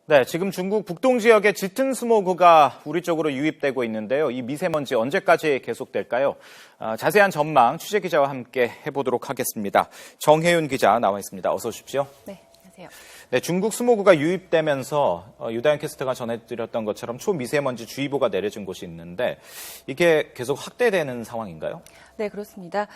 네, 지금 중국 북동 지역의 짙은 스모그가 우리 쪽으로 유입되고 있는데요. 이 미세먼지 언제까지 계속될까요? 자세한 전망 취재 기자와 함께 해보도록 하겠습니다. 정혜윤 기자 나와 있습니다. 어서 오십시오. 네, 안녕하세요. 네, 중국 스모그가 유입되면서 유다현 캐스터가 전해드렸던 것처럼 초미세먼지 주의보가 내려진 곳이 있는데 이게 계속 확대되는 상황인가요? 네, 그렇습니다.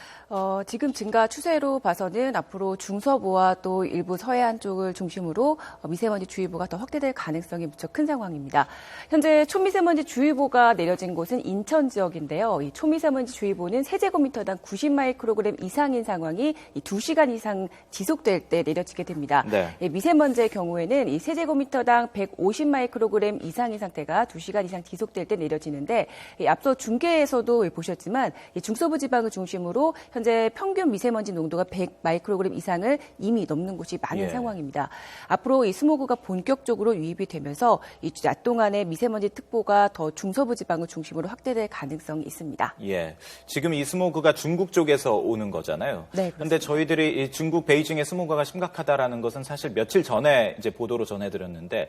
지금 증가 추세로 봐서는 앞으로 중서부와 또 일부 서해안 쪽을 중심으로 미세먼지 주의보가 더 확대될 가능성이 무척 큰 상황입니다. 현재 초미세먼지 주의보가 내려진 곳은 인천 지역인데요. 이 초미세먼지 주의보는 세제곱미터당 90마이크로그램 이상인 상황이 2시간 이상 지속될 때 내려지게 됩니다. 네. 미세먼지의 경우에는 이 세제곱미터당 150마이크로그램 이상인 상태가 2시간 이상 지속될 때 내려지는데 앞서 중계에서도 보셨지만 중서부 지방을 중심으로 현재 평균 미세먼지 농도가 100마이크로그램 이상을 이미 넘는 곳이 많은 상황입니다. 앞으로 이 스모그가 본격적으로 유입이 되면서 이 낮 동안의 미세먼지 특보가 더 중서부 지방을 중심으로 확대될 가능성이 있습니다. 예, 지금 이 스모그가 중국 쪽에서 오는 거잖아요. 네, 그런데 저희들이 이 중국 베이징의 스모그가 심각하다라는 것은 사실 며칠 전에 이제 보도로 전해드렸는데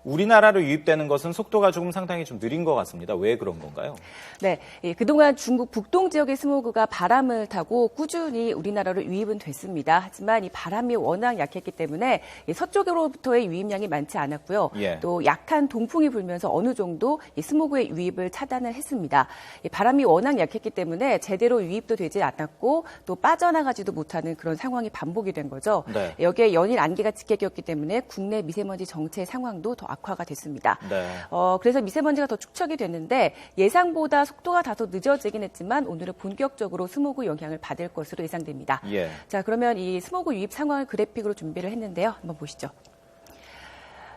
우리나라로 유입되는 것은 속도가 조금 상당히 좀 느린 것 같습니다. 왜 그런 건가요? 네, 그동안 중국 북동 지역의 스모그가 바람을 타고 꾸준히 우리나라로 유입은 됐습니다. 하지만 이 바람이 워낙 약했기 때문에 서쪽으로부터의 유입량이 많지 않았고요. 또 약한 동풍이 불면서 어느 정도 이 스모그의 유입을 차단을 했습니다. 바람이 워낙 약했기 때문에 제대로 유입도 되지 않았고 또 빠져나가지도 못하는 그런 상황이 반복이 된 거죠. 네. 여기에 연일 안개가 짙게 꼈기 때문에 국내 미세먼지 정체 상황도 더 악화가 됐습니다. 네. 그래서 미세먼지가 더 축적이 됐는데 예상보다 속도가 다소 늦어지긴 했지만 오늘은 본격적으로 스모그 영향을 받을 것으로 예상됩니다. 예. 자, 그러면 이 스모그 유입 상황을 그래픽으로 준비를 했는데요. 한번 보시죠.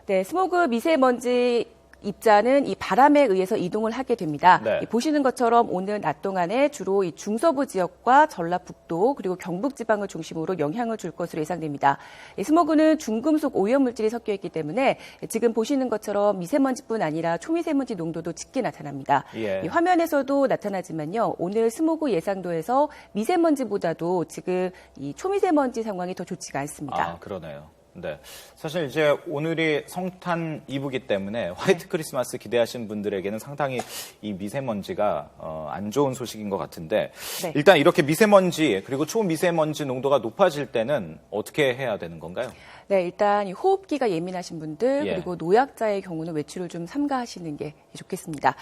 네, 스모그 미세먼지 입자는 이 바람에 의해서 이동을 하게 됩니다. 네. 보시는 것처럼 오늘 낮 동안에 주로 이 중서부 지역과 전라북도 그리고 경북 지방을 중심으로 영향을 줄 것으로 예상됩니다. 이 스모그는 중금속 오염물질이 섞여 있기 때문에 지금 보시는 것처럼 미세먼지뿐 아니라 초미세먼지 농도도 짙게 나타납니다. 예. 이 화면에서도 나타나지만요. 오늘 스모그 예상도에서 미세먼지보다도 지금 이 초미세먼지 상황이 더 좋지가 않습니다. 아, 그러네요. 네. 사실 이제 오늘이 성탄 이브기 때문에 화이트 크리스마스 기대하시는 분들에게는 상당히 이 미세먼지가 안 좋은 소식인 것 같은데 네. 일단 이렇게 미세먼지 그리고 초미세먼지 농도가 높아질 때는 어떻게 해야 되는 건가요? 네, 일단 이 호흡기가 예민하신 분들 예. 그리고 노약자의 경우는 외출을 좀 삼가하시는 게 좋겠습니다.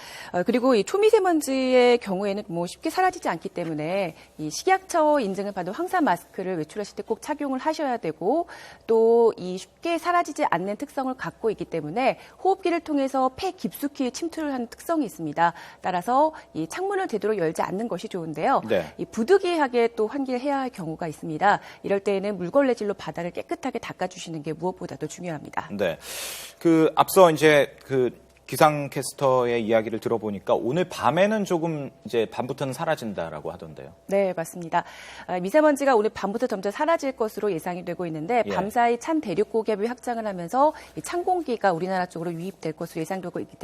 그리고 이 초미세먼지의 경우에는 뭐 쉽게 사라지지 않기 때문에 이 식약처 인증을 받은 황사 마스크를 외출하실 때 꼭 착용을 하셔야 되고 또 이 쉽게 사라지지 않는 특성을 갖고 있기 때문에 호흡기를 통해서 폐 깊숙이 침투를 하는 특성이 있습니다. 따라서 이 창문을 되도록 열지 않는 것이 좋은데요. 네. 이 부득이하게 또 환기를 해야 할 경우가 있습니다. 이럴 때에는 물걸레질로 바닥을 깨끗하게 닦아주시는 게 무엇보다도 중요합니다. 네. 앞서 이제 기상캐스터의 이야기를 들어보니까 오늘 밤에는 조금 이제 밤부터는 사라진다라고 하던데요. 네, 맞습니다. 미세먼지가 오늘 밤부터 점점 사라질 것으로 예상이 되고 있는데 밤사이 찬 대륙 고기압이 확장을 하면서 이 찬 공기가 우리나라 쪽으로 유입될 것으로 예상되고 있기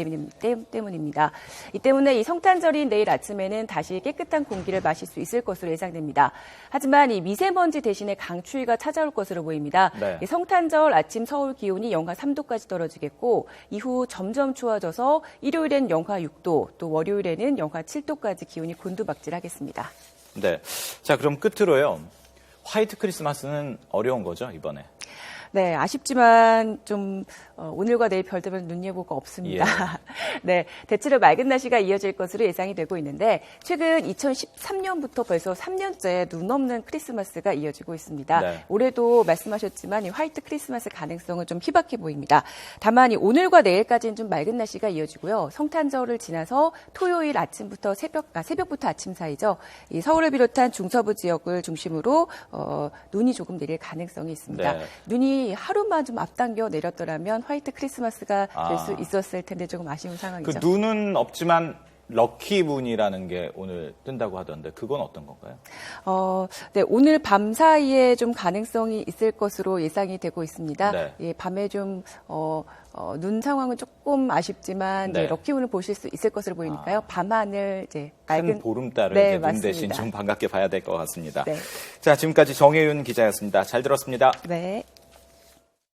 때문입니다. 이 때문에 이 성탄절인 내일 아침에는 다시 깨끗한 공기를 마실 수 있을 것으로 예상됩니다. 하지만 이 미세먼지 대신에 강추위가 찾아올 것으로 보입니다. 네. 이 성탄절 아침 서울 기온이 영하 3도까지 떨어지겠고 이후 점점 추워져서 일요일엔 영하 6도, 또 월요일에는 영하 7도까지 기온이 곤두박질하겠습니다. 네. 자, 그럼 끝으로요. 화이트 크리스마스는 어려운 거죠, 이번에? 네, 아쉽지만 좀 오늘과 내일 별다른 눈 예보가 없습니다. 네, 대체로 맑은 날씨가 이어질 것으로 예상이 되고 있는데 최근 2013년부터 벌써 3년째 눈 없는 크리스마스가 이어지고 있습니다. 네. 올해도 말씀하셨지만 이 화이트 크리스마스 가능성은 좀 희박해 보입니다. 다만 이 오늘과 내일까지는 좀 맑은 날씨가 이어지고요. 성탄절을 지나서 토요일 아침부터 새벽부터 아침 사이죠. 이 서울을 비롯한 중서부 지역을 중심으로 눈이 조금 내릴 가능성이 있습니다. 네. 눈이 하루만 좀 앞당겨 내렸더라면 화이트 크리스마스가 될 수 있었을 텐데 조금 아쉬운 상황이죠. 그 눈은 없지만 럭키문이라는 게 오늘 뜬다고 하던데 그건 어떤 건가요? 네, 오늘 밤 사이에 좀 가능성이 있을 것으로 예상이 되고 있습니다. 네. 예, 밤에 좀 눈 상황은 조금 아쉽지만 네. 럭키문을 보실 수 있을 것으로 보이니까요. 밤하늘 이제 맑은 큰 보름달을 네, 이제 눈 대신 맞습니다. 좀 반갑게 봐야 될 것 같습니다. 네. 자, 지금까지 정혜윤 기자였습니다. 잘 들었습니다. 네.